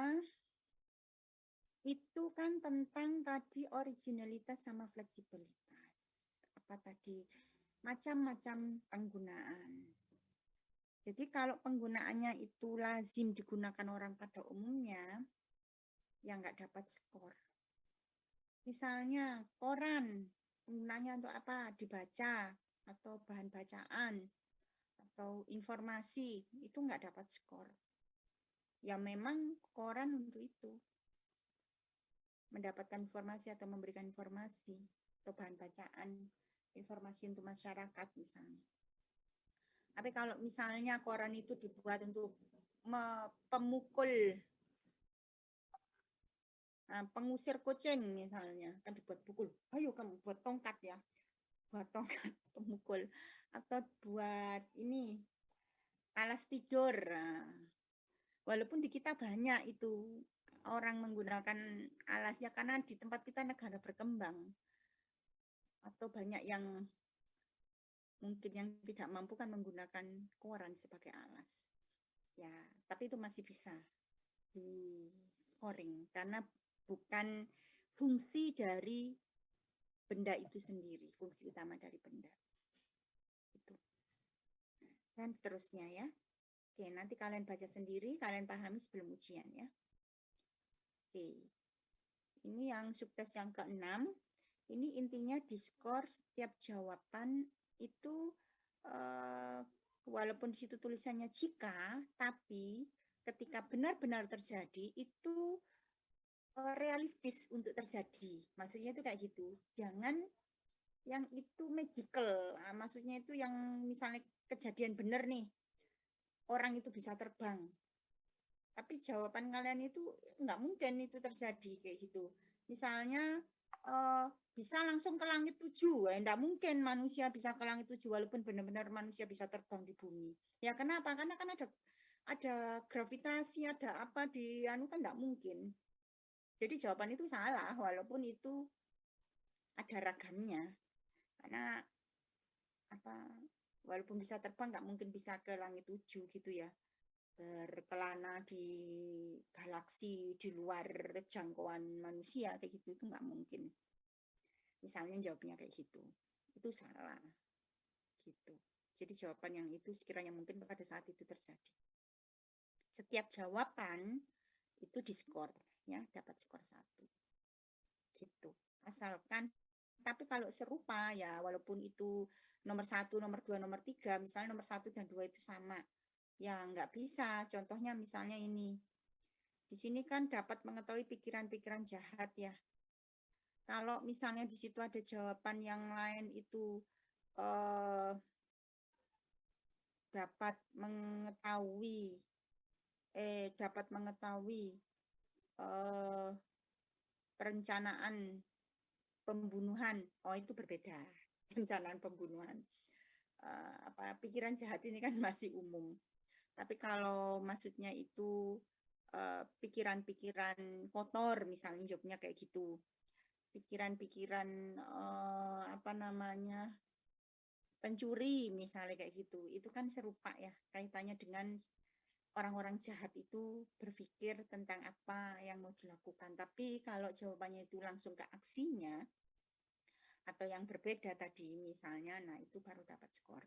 itu kan tentang tadi originalitas sama fleksibilitas. Apa tadi? Macam-macam penggunaan. Jadi kalau penggunaannya itu lazim digunakan orang pada umumnya, ya nggak dapat skor. Misalnya koran, penggunaannya untuk apa? Dibaca, atau bahan bacaan, atau informasi, itu nggak dapat skor. Ya memang koran untuk itu. Mendapatkan informasi atau memberikan informasi, atau bahan bacaan, informasi untuk masyarakat misalnya. Tapi kalau misalnya koran itu dibuat untuk pemukul, pengusir kucing misalnya, kan dibuat pukul, ayo kamu buat tongkat ya, buat tongkat pemukul, atau buat ini alas tidur. Walaupun di kita banyak itu orang menggunakan alasnya karena di tempat kita negara berkembang, atau banyak yang mungkin yang tidak mampu kan menggunakan koran sebagai alas. Ya, tapi itu masih bisa di scoring karena bukan fungsi dari benda itu sendiri, fungsi utama dari benda. Itu. Dan seterusnya ya. Oke, nanti kalian baca sendiri, kalian pahami sebelum ujian ya. Oke. Ini yang subtes yang ke-6. Ini intinya di skor setiap jawaban itu walaupun di situ tulisannya jika, tapi ketika benar-benar terjadi itu realistis untuk terjadi. Maksudnya itu kayak gitu. Jangan yang itu magical. Maksudnya itu yang misalnya kejadian benar nih, orang itu bisa terbang. Tapi jawaban kalian itu nggak mungkin itu terjadi kayak gitu. Misalnya bisa langsung ke langit 7, nggak mungkin manusia bisa ke langit 7 walaupun benar-benar manusia bisa terbang di bumi. Ya kenapa? Karena kan ada gravitasi, ada apa di anu kan nggak mungkin. Jadi jawaban itu salah walaupun itu ada ragamnya. Karena apa? Walaupun bisa terbang nggak mungkin bisa ke langit 7 gitu ya. Berkelana di galaksi di luar jangkauan manusia kayak gitu itu nggak mungkin. Misalnya jawabnya kayak gitu, itu salah gitu. Jadi jawaban yang itu sekiranya mungkin pada saat itu terjadi. Setiap jawaban itu diskor, ya dapat skor 1 gitu. Asalkan, tapi kalau serupa ya walaupun itu nomor 1, nomor 2, nomor 3, misalnya nomor 1 dan 2 itu sama, ya nggak bisa. Contohnya misalnya ini, di sini kan dapat mengetahui pikiran-pikiran jahat ya. Kalau misalnya di situ ada jawaban yang lain itu dapat mengetahui perencanaan pembunuhan. Oh, itu berbeda. Perencanaan pembunuhan. Pikiran jahat ini kan masih umum. Tapi kalau maksudnya itu pikiran-pikiran kotor, misalnya jawabnya kayak gitu. Pikiran-pikiran pencuri misalnya kayak gitu. Itu kan serupa ya kaitannya dengan orang-orang jahat itu berpikir tentang apa yang mau dilakukan. Tapi kalau jawabannya itu langsung ke aksinya atau yang berbeda tadi misalnya, nah itu baru dapat skor.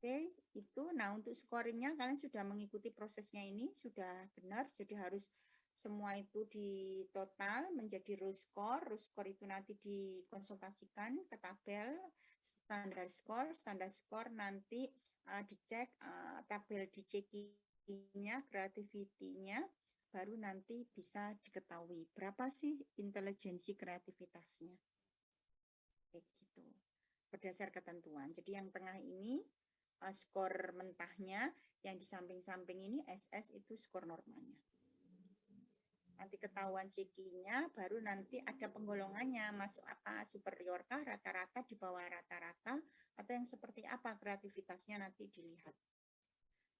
Oke, itu. Nah, untuk scoringnya kalian sudah mengikuti prosesnya ini, sudah benar. Jadi harus semua itu di total menjadi raw score. Raw score itu nanti dikonsultasikan ke tabel standar score nanti dicek tabel dicekingnya, creativity-nya, baru nanti bisa diketahui berapa sih intelijensi kreativitasnya. Kayak gitu. Berdasar ketentuan. Jadi yang tengah ini skor mentahnya, yang di samping-samping ini SS itu skor normalnya. Nanti ketahuan CQ-nya, baru nanti ada penggolongannya, masuk apa, superior kah, rata-rata, di bawah rata-rata, atau yang seperti apa kreativitasnya nanti dilihat.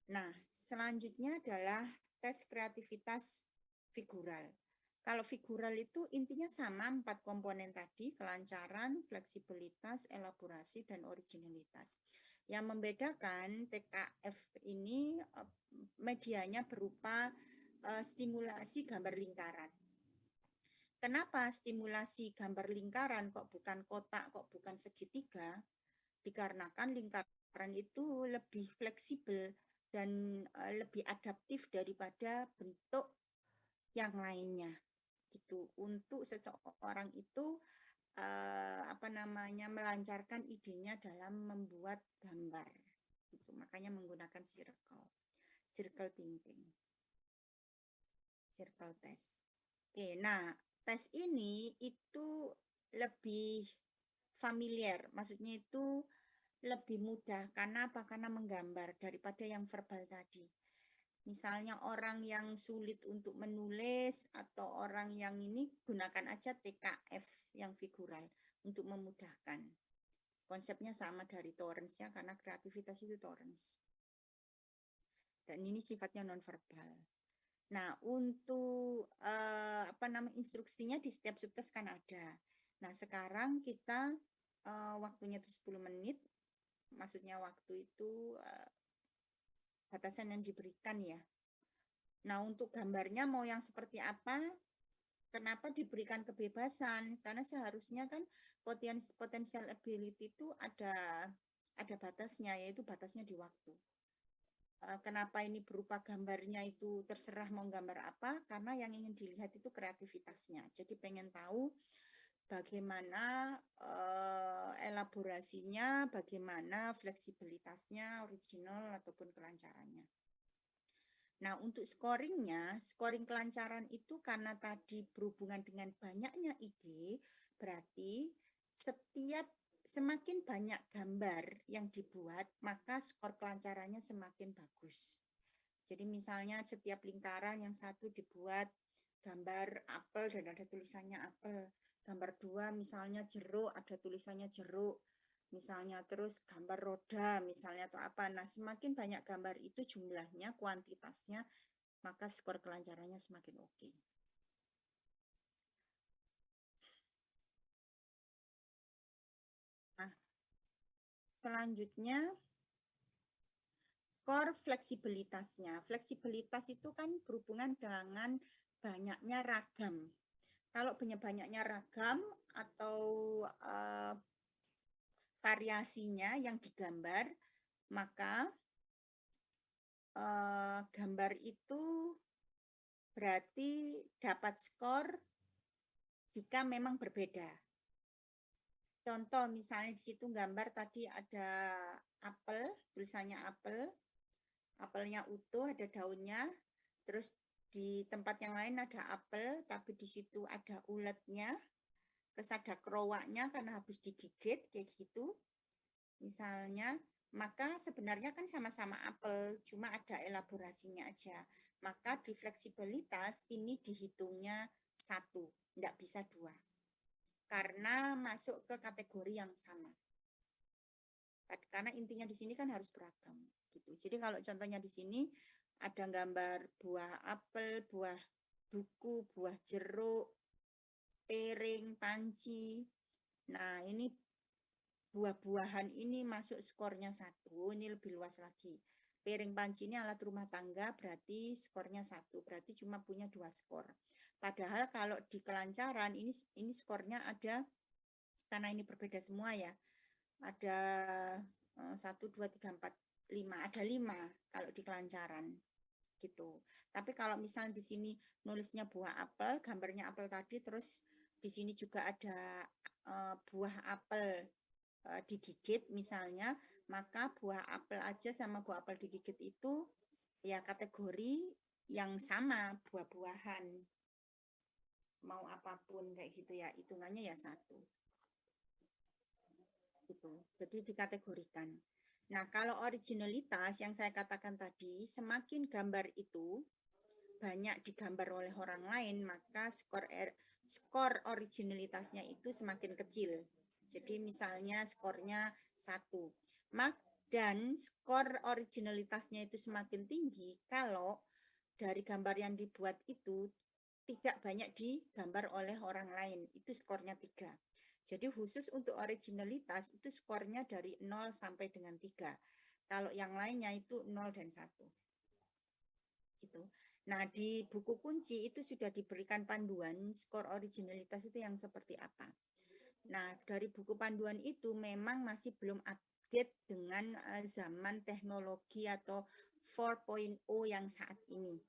Nah, selanjutnya adalah tes kreativitas figural. Kalau figural itu intinya sama 4 komponen tadi, kelancaran, fleksibilitas, elaborasi, dan originalitas. Yang membedakan TKF ini medianya berupa stimulasi gambar lingkaran. Kenapa stimulasi gambar lingkaran kok bukan kotak, kok bukan segitiga? Dikarenakan lingkaran itu lebih fleksibel dan lebih adaptif daripada bentuk yang lainnya. Gitu. Untuk seseorang itu melancarkan idenya dalam membuat gambar. Itu makanya menggunakan circle thinking, circle test. Oke, nah tes ini itu lebih familiar, maksudnya itu lebih mudah. Karena apa? Karena menggambar daripada yang verbal tadi. Misalnya orang yang sulit untuk menulis atau orang yang ini, gunakan aja TKF yang figural untuk memudahkan. Konsepnya sama dari Torrance ya, karena kreativitas itu Torrance. Dan ini sifatnya nonverbal. Nah, untuk instruksinya di setiap subtes kan ada. Nah, sekarang kita waktunya itu 10 menit. Maksudnya waktu itu batasan yang diberikan ya. Nah, untuk gambarnya mau yang seperti apa? Kenapa diberikan kebebasan? Karena seharusnya kan potential ability itu ada batasnya, yaitu batasnya di waktu. Kenapa ini berupa gambarnya itu terserah mau gambar apa? Karena yang ingin dilihat itu kreativitasnya. Jadi pengen tahu bagaimana elaborasinya, bagaimana fleksibilitasnya, original ataupun kelancarannya. Nah, untuk scoringnya, scoring kelancaran itu karena tadi berhubungan dengan banyaknya ide, berarti semakin banyak gambar yang dibuat, maka skor kelancarannya semakin bagus. Jadi misalnya setiap lingkaran yang satu dibuat gambar apel dan ada tulisannya apel. Gambar dua misalnya jeruk, ada tulisannya jeruk. Misalnya terus gambar roda misalnya atau apa. Nah, semakin banyak gambar itu jumlahnya, kuantitasnya, maka skor kelancarannya semakin oke. Nah, selanjutnya skor fleksibilitasnya. Fleksibilitas itu kan berhubungan dengan banyaknya ragam. Kalau banyaknya ragam atau variasinya yang digambar, maka gambar itu berarti dapat skor jika memang berbeda. Contoh misalnya di situ gambar tadi ada apel, tulisannya apel, apelnya utuh, ada daunnya, terus di tempat yang lain ada apel, tapi di situ ada uletnya, terus ada kerowaknya karena habis digigit, kayak gitu. Misalnya, maka sebenarnya kan sama-sama apel, cuma ada elaborasinya aja. Maka di fleksibilitas ini dihitungnya 1, tidak bisa 2. Karena masuk ke kategori yang sama. Karena intinya di sini kan harus beragam. Gitu. Jadi kalau contohnya di sini ada gambar buah apel, buah duku, buah jeruk, piring, panci. Nah, ini buah-buahan ini masuk skornya 1, ini lebih luas lagi. Piring panci ini alat rumah tangga, berarti skornya 1, berarti cuma punya 2 skor. Padahal kalau di kelancaran ini skornya ada, karena ini berbeda semua ya, ada 1, 2, 3, 4, 5, ada 5 kalau di kelancaran gitu. Tapi kalau misalnya di sini nulisnya buah apel, gambarnya apel tadi, terus di sini juga ada buah apel digigit misalnya, maka buah apel aja sama buah apel digigit itu ya kategori yang sama, buah-buahan. Mau apapun kayak gitu ya, hitungannya ya 1. Gitu. Jadi dikategorikan. Nah, kalau originalitas yang saya katakan tadi, semakin gambar itu banyak digambar oleh orang lain, maka skor originalitasnya itu semakin kecil. Jadi misalnya skornya 1. Dan skor originalitasnya itu semakin tinggi kalau dari gambar yang dibuat itu tidak banyak digambar oleh orang lain. Itu skornya 3. Jadi khusus untuk originalitas itu skornya dari 0 sampai dengan 3. Kalau yang lainnya itu 0 dan 1. Gitu. Nah, di buku kunci itu sudah diberikan panduan skor originalitas itu yang seperti apa. Nah, dari buku panduan itu memang masih belum update dengan zaman teknologi atau 4.0 yang saat ini.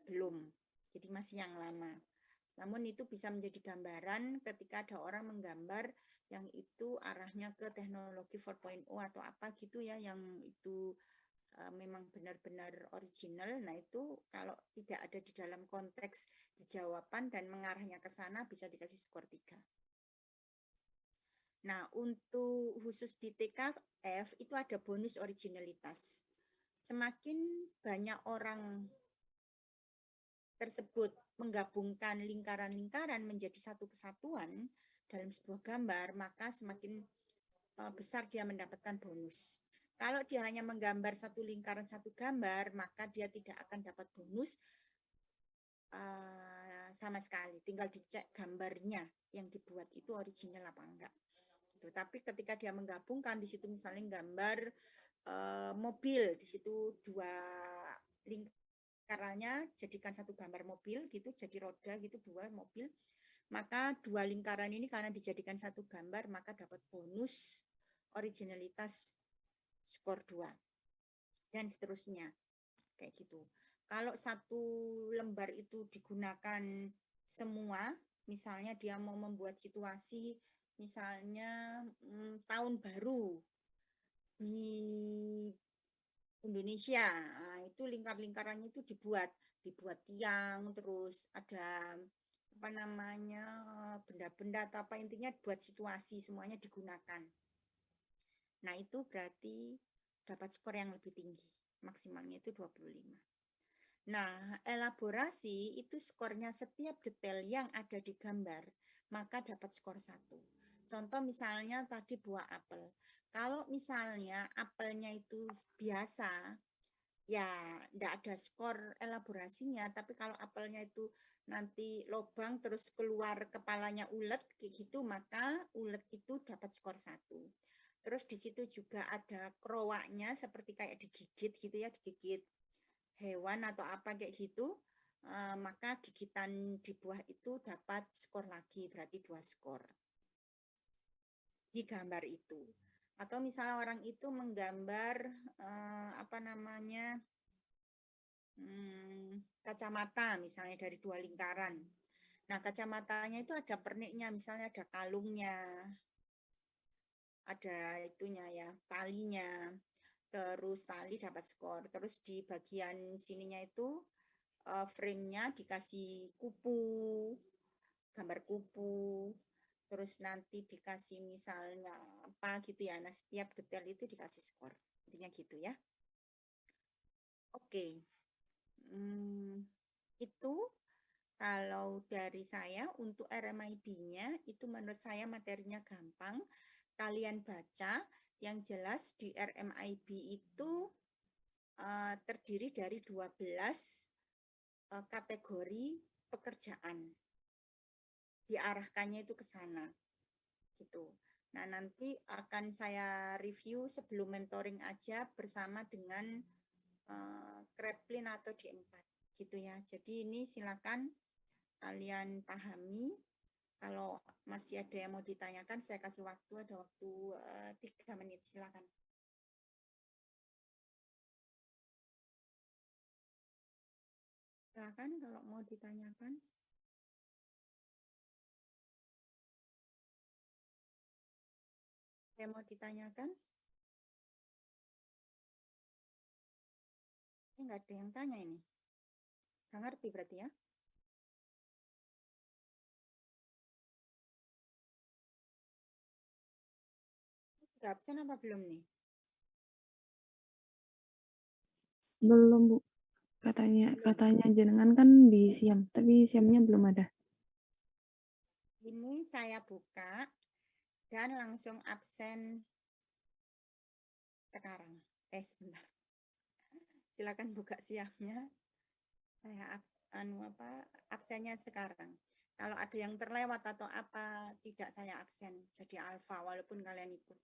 Belum. Jadi masih yang lama. Namun itu bisa menjadi gambaran ketika ada orang menggambar yang itu arahnya ke teknologi 4.0 atau apa gitu ya, yang itu memang benar-benar original. Nah itu kalau tidak ada di dalam konteks jawaban dan mengarahnya ke sana bisa dikasih skor 3. Nah untuk khusus di TKF itu ada bonus originalitas. Semakin banyak orang tersebut menggabungkan lingkaran-lingkaran menjadi satu kesatuan dalam sebuah gambar, maka semakin besar dia mendapatkan bonus. Kalau dia hanya menggambar satu lingkaran satu gambar, maka dia tidak akan dapat bonus sama sekali. Tinggal dicek gambarnya yang dibuat itu original apa enggak. Gitu. Tapi ketika dia menggabungkan di situ misalnya gambar mobil, di situ 2 lingkarannya jadikan satu gambar mobil gitu, jadi roda gitu 2 mobil, maka 2 lingkaran ini karena dijadikan satu gambar maka dapat bonus originalitas skor 2 dan seterusnya kayak gitu. Kalau satu lembar itu digunakan semua Misalnya dia mau membuat situasi, misalnya tahun baru di Indonesia. Nah, itu lingkar-lingkarannya itu dibuat tiang, terus ada apa namanya benda-benda atau apa, intinya buat situasi, semuanya digunakan. Nah, itu berarti dapat skor yang lebih tinggi. Maksimalnya itu 25. Nah, elaborasi itu skornya setiap detail yang ada di gambar, maka dapat skor 1. Contoh misalnya tadi buah apel. Kalau misalnya apelnya itu biasa, ya enggak ada skor elaborasinya, tapi kalau apelnya itu nanti lobang terus keluar kepalanya ulet kayak gitu, maka ulet itu dapat skor 1. Terus di situ juga ada kerowaknya seperti kayak digigit gitu ya, digigit hewan atau apa kayak gitu, maka gigitan di buah itu dapat skor lagi, berarti 2 skor di gambar itu. Atau misalnya orang itu menggambar apa namanya kacamata misalnya dari 2 lingkaran. Nah, kacamatanya itu ada perniknya, misalnya ada kalungnya, ada itunya ya, talinya. Terus tali dapat skor. Terus di bagian sininya itu frame-nya dikasih kupu, gambar kupu. Terus nanti dikasih misalnya apa gitu ya. Nah, setiap detail itu dikasih skor. Intinya gitu ya. Oke. Itu kalau dari saya untuk RMIB-nya itu menurut saya materinya gampang. Kalian baca, yang jelas di RMIB itu terdiri dari 12 kategori pekerjaan. Diarahkannya itu ke sana. Gitu. Nah, nanti akan saya review sebelum mentoring aja bersama dengan Kreplin atau D4 gitu ya. Jadi ini silakan kalian pahami. Kalau masih ada yang mau ditanyakan, saya kasih waktu, ada waktu 3 menit, silakan. Silakan kalau mau ditanyakan. Saya mau ditanyakan. Ini nggak ada yang tanya ini. Nggak ngerti berarti ya. Udah absen apa belum nih? Belum, Bu. Katanya jenengan kan di Siam, tapi Siamnya belum ada. Ini saya buka dan langsung absen sekarang. Sebentar. Silakan buka Siamnya. Saya absennya sekarang. Kalau ada yang terlewat atau apa, tidak saya absen. Jadi alfa walaupun kalian ikut.